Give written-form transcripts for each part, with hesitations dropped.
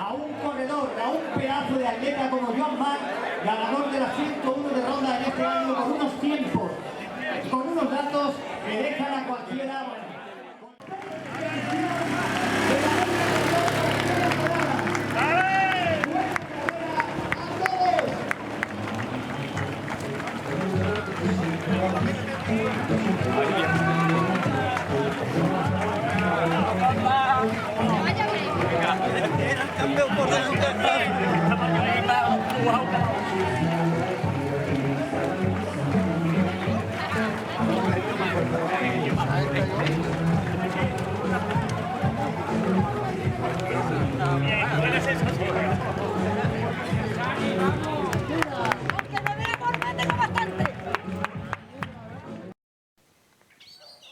a un corredor, a un pedazo de atleta como Joan Marc, ganador de la 101 de ronda en este año, con unos tiempos, con unos datos que dejan a cualquiera... Bueno,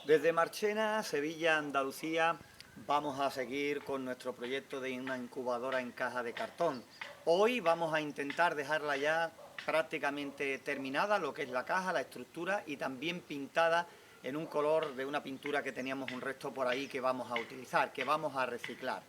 desde Marchena, Sevilla, Andalucía, vamos a seguir con nuestro proyecto de una incubadora en caja de cartón. Hoy vamos a intentar dejarla ya prácticamente terminada, lo que es la caja, la estructura, y también pintada en un color de una pintura que teníamos un resto por ahí que vamos a utilizar, que vamos a reciclar.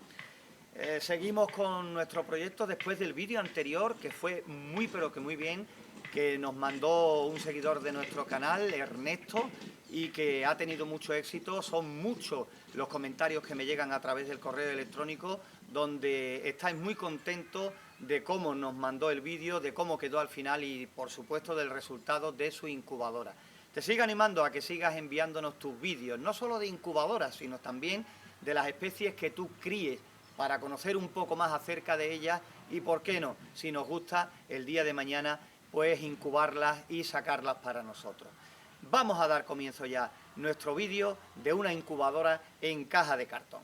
Seguimos con nuestro proyecto después del vídeo anterior, que fue muy pero que muy bien, que nos mandó un seguidor de nuestro canal, Ernesto, y que ha tenido mucho éxito. Son muchos los comentarios que me llegan a través del correo electrónico, donde estáis muy contentos de cómo nos mandó el vídeo, de cómo quedó al final y, por supuesto, del resultado de su incubadora. Te sigo animando a que sigas enviándonos tus vídeos, no solo de incubadoras, sino también de las especies que tú críes, para conocer un poco más acerca de ellas y, por qué no, si nos gusta, el día de mañana, pues incubarlas y sacarlas para nosotros. Vamos a dar comienzo ya nuestro vídeo de una incubadora en caja de cartón.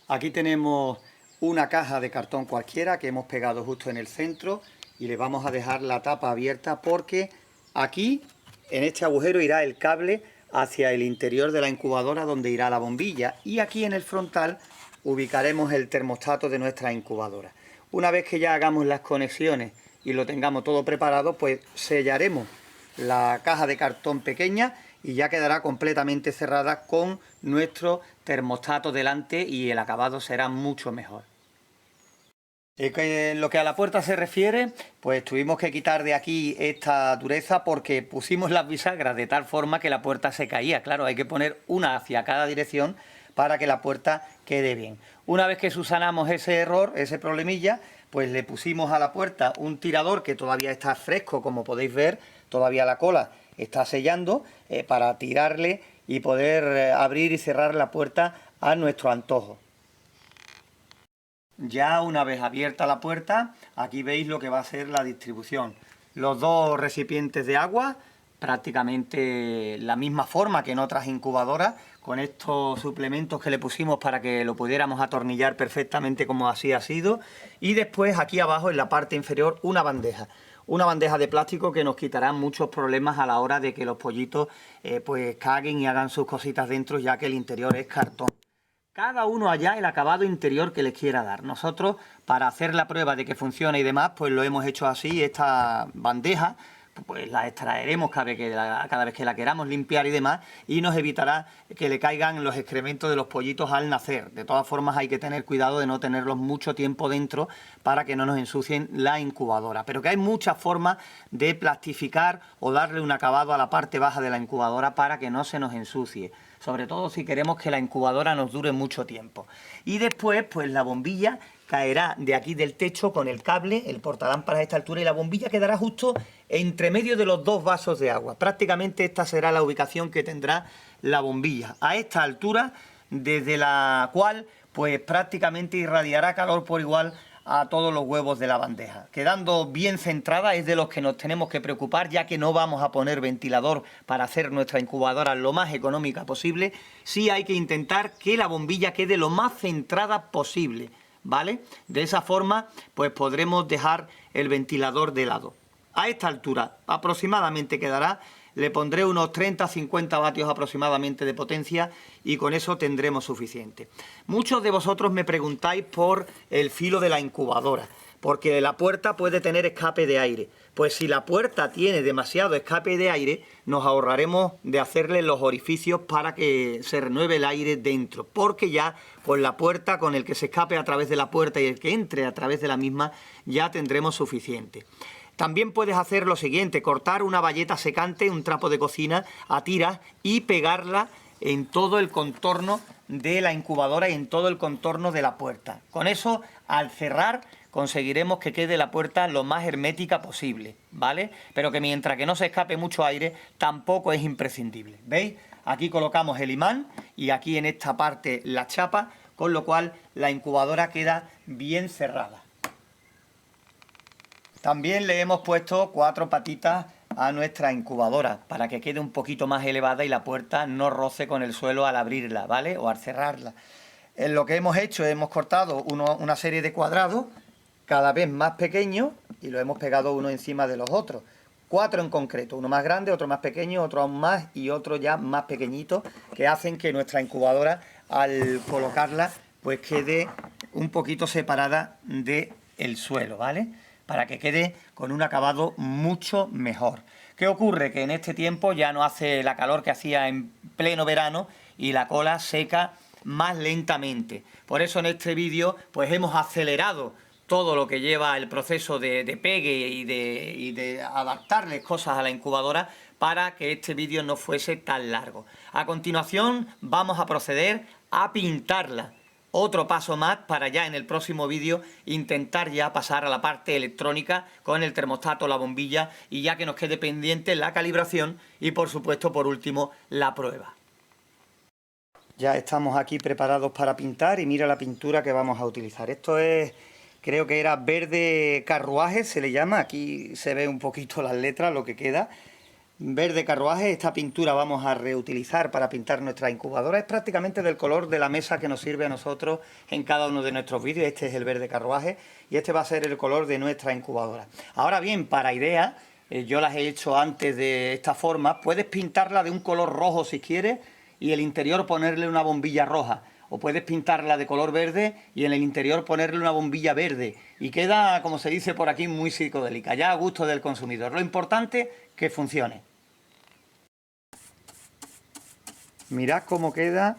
Aquí tenemos una caja de cartón cualquiera que hemos pegado justo en el centro y le vamos a dejar la tapa abierta porque aquí, en este agujero, irá el cable hacia el interior de la incubadora donde irá la bombilla, y aquí en el frontal ubicaremos el termostato de nuestra incubadora. Una vez que ya hagamos las conexiones y lo tengamos todo preparado, pues sellaremos la caja de cartón pequeña y ya quedará completamente cerrada con nuestro termostato delante y el acabado será mucho mejor. En lo que a la puerta se refiere, pues tuvimos que quitar de aquí esta dureza porque pusimos las bisagras de tal forma que la puerta se caía. Claro, hay que poner una hacia cada dirección para que la puerta quede bien. Una vez que subsanamos ese error, ese problemilla, pues le pusimos a la puerta un tirador que todavía está fresco, como podéis ver, todavía la cola está sellando, para tirarle y poder abrir y cerrar la puerta a nuestro antojo. Ya una vez abierta la puerta, aquí veis lo que va a ser la distribución. Los dos recipientes de agua, prácticamente la misma forma que en otras incubadoras, con estos suplementos que le pusimos para que lo pudiéramos atornillar perfectamente como así ha sido. Y después aquí abajo, en la parte inferior, una bandeja de plástico que nos quitará muchos problemas a la hora de que los pollitos pues caguen y hagan sus cositas dentro, ya que el interior es cartón. Cada uno allá el acabado interior que les quiera dar. Nosotros, para hacer la prueba de que funciona y demás, pues lo hemos hecho así. Esta bandeja pues la extraeremos cada vez que la queramos limpiar y demás, y nos evitará que le caigan los excrementos de los pollitos al nacer. De todas formas, hay que tener cuidado de no tenerlos mucho tiempo dentro para que no nos ensucien la incubadora. Pero que hay muchas formas de plastificar o darle un acabado a la parte baja de la incubadora para que no se nos ensucie, sobre todo si queremos que la incubadora nos dure mucho tiempo. Y después, pues la bombilla caerá de aquí del techo con el cable, el portalámparas a esta altura, y la bombilla quedará justo entre medio de los dos vasos de agua. Prácticamente esta será la ubicación que tendrá la bombilla, a esta altura, desde la cual pues prácticamente irradiará calor por igual a todos los huevos de la bandeja. Quedando bien centrada es de los que nos tenemos que preocupar, ya que no vamos a poner ventilador para hacer nuestra incubadora lo más económica posible. Sí hay que intentar que la bombilla quede lo más centrada posible, ¿vale? De esa forma pues podremos dejar el ventilador de lado. A esta altura aproximadamente quedará, le pondré unos 30-50 vatios aproximadamente de potencia y con eso tendremos suficiente. Muchos de vosotros me preguntáis por el filo de la incubadora. porque la puerta puede tener escape de aire. Pues si la puerta tiene demasiado escape de aire, nos ahorraremos de hacerle los orificios para que se renueve el aire dentro, porque ya con la puerta, con el que se escape a través de la puerta y el que entre a través de la misma, ya tendremos suficiente. También puedes hacer lo siguiente, cortar una bayeta secante, un trapo de cocina a tiras y pegarla en todo el contorno de la incubadora y en todo el contorno de la puerta. Con eso, al cerrar, conseguiremos que quede la puerta lo más hermética posible, ¿vale? Pero que mientras que no se escape mucho aire, tampoco es imprescindible. ¿Veis? Aquí colocamos el imán y aquí en esta parte la chapa, con lo cual la incubadora queda bien cerrada. También le hemos puesto 4 patitas a nuestra incubadora para que quede un poquito más elevada y la puerta no roce con el suelo al abrirla, ¿vale? O al cerrarla. En lo que hemos hecho, hemos cortado una serie de cuadrados cada vez más pequeños y lo hemos pegado uno encima de los otros. 4 en concreto, uno más grande, otro más pequeño, otro aún más y otro ya más pequeñito, que hacen que nuestra incubadora, al colocarla, pues quede un poquito separada del suelo, ¿vale? Para que quede con un acabado mucho mejor. ¿Qué ocurre? Que en este tiempo ya no hace la calor que hacía en pleno verano y la cola seca más lentamente. Por eso en este vídeo pues hemos acelerado todo lo que lleva el proceso de pegue y de adaptarles cosas a la incubadora para que este vídeo no fuese tan largo. A continuación vamos a proceder a pintarla. Otro paso más para ya en el próximo vídeo intentar ya pasar a la parte electrónica con el termostato, la bombilla y ya que nos quede pendiente la calibración y por supuesto por último la prueba. Ya estamos aquí preparados para pintar y mira la pintura que vamos a utilizar. Esto es, creo que era verde carruaje, se le llama, aquí se ve un poquito las letras, lo que queda. Verde carruaje, esta pintura vamos a reutilizar para pintar nuestra incubadora. Es prácticamente del color de la mesa que nos sirve a nosotros en cada uno de nuestros vídeos. Este es el verde carruaje y este va a ser el color de nuestra incubadora. Ahora bien, para idea, yo las he hecho antes de esta forma. Puedes pintarla de un color rojo si quieres y el interior ponerle una bombilla roja. O puedes pintarla de color verde y en el interior ponerle una bombilla verde. Y queda, como se dice por aquí, muy psicodélica, ya a gusto del consumidor. Lo importante es que funcione. Mirad cómo queda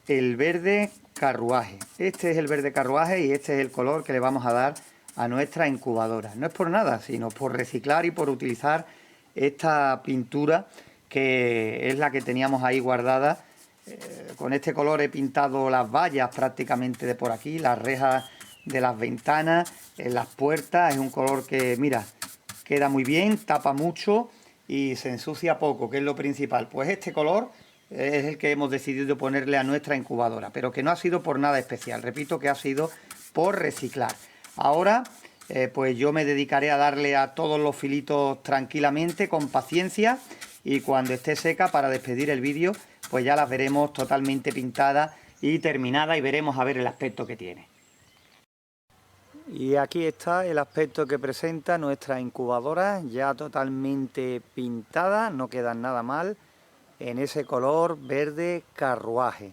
el verde carruaje. Este es el verde carruaje y este es el color que le vamos a dar a nuestra incubadora. No es por nada, sino por reciclar y por utilizar esta pintura que es la que teníamos ahí guardada. Con este color he pintado las vallas prácticamente de por aquí, las rejas de las ventanas, en las puertas. Es un color que, mira, queda muy bien, tapa mucho y se ensucia poco, que es lo principal. Pues este color es el que hemos decidido ponerle a nuestra incubadora, pero que no ha sido por nada especial. Repito que ha sido por reciclar. Ahora, pues yo me dedicaré a darle a todos los filitos tranquilamente, con paciencia, y cuando esté seca, para despedir el vídeo, pues ya las veremos totalmente pintadas y terminadas y veremos a ver el aspecto que tiene. Y aquí está el aspecto que presenta nuestra incubadora, ya totalmente pintada, no queda nada mal, en ese color verde carruaje.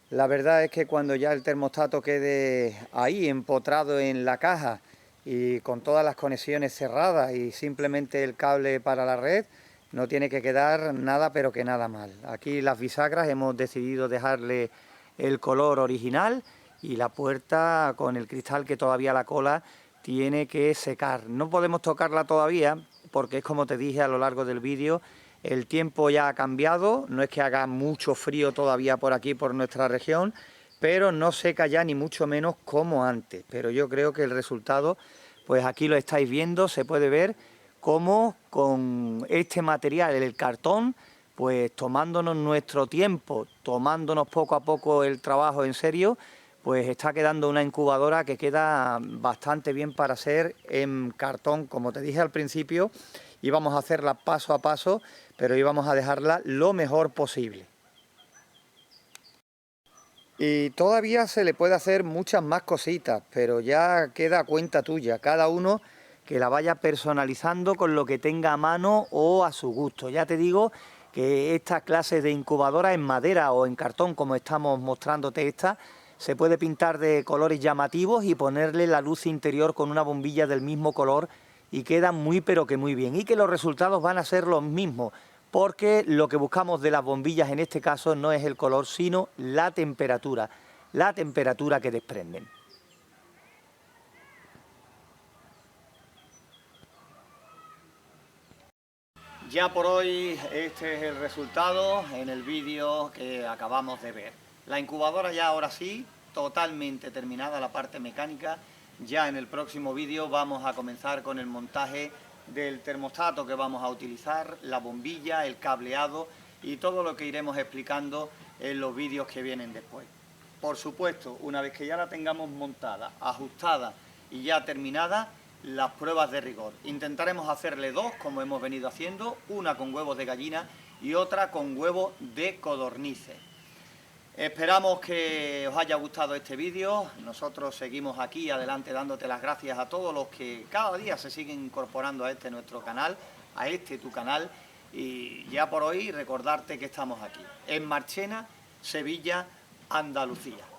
La verdad es que cuando ya el termostato quede ahí empotrado en la caja y con todas las conexiones cerradas y simplemente el cable para la red, no tiene que quedar nada pero que nada mal. Aquí las bisagras hemos decidido dejarle el color original y la puerta con el cristal que todavía la cola tiene que secar. No podemos tocarla todavía porque es como te dije a lo largo del vídeo, el tiempo ya ha cambiado, no es que haga mucho frío todavía por aquí, por nuestra región, pero no seca ya ni mucho menos como antes. Pero yo creo que el resultado, pues aquí lo estáis viendo, se puede ver cómo con este material, el cartón, pues tomándonos nuestro tiempo, tomándonos poco a poco el trabajo en serio, pues está quedando una incubadora que queda bastante bien para ser en cartón. Como te dije al principio, íbamos a hacerla paso a paso, pero íbamos a dejarla lo mejor posible. Y todavía se le puede hacer muchas más cositas, pero ya queda a cuenta tuya. Cada uno que la vaya personalizando con lo que tenga a mano o a su gusto. Ya te digo que esta clase de incubadora en madera o en cartón, como estamos mostrándote esta, se puede pintar de colores llamativos y ponerle la luz interior con una bombilla del mismo color y queda muy pero que muy bien. Y que los resultados van a ser los mismos, porque lo que buscamos de las bombillas en este caso no es el color, sino la temperatura que desprenden. Ya por hoy este es el resultado en el vídeo que acabamos de ver. La incubadora ya ahora sí, totalmente terminada la parte mecánica. Ya en el próximo vídeo vamos a comenzar con el montaje del termostato que vamos a utilizar, la bombilla, el cableado y todo lo que iremos explicando en los vídeos que vienen después. Por supuesto, una vez que ya la tengamos montada, ajustada y ya terminada, las pruebas de rigor. Intentaremos hacerle dos, como hemos venido haciendo, una con huevos de gallina y otra con huevos de codornices. Esperamos que os haya gustado este vídeo. Nosotros seguimos aquí adelante dándote las gracias a todos los que cada día se siguen incorporando a este nuestro canal, a este tu canal. Y ya por hoy recordarte que estamos aquí, en Marchena, Sevilla, Andalucía.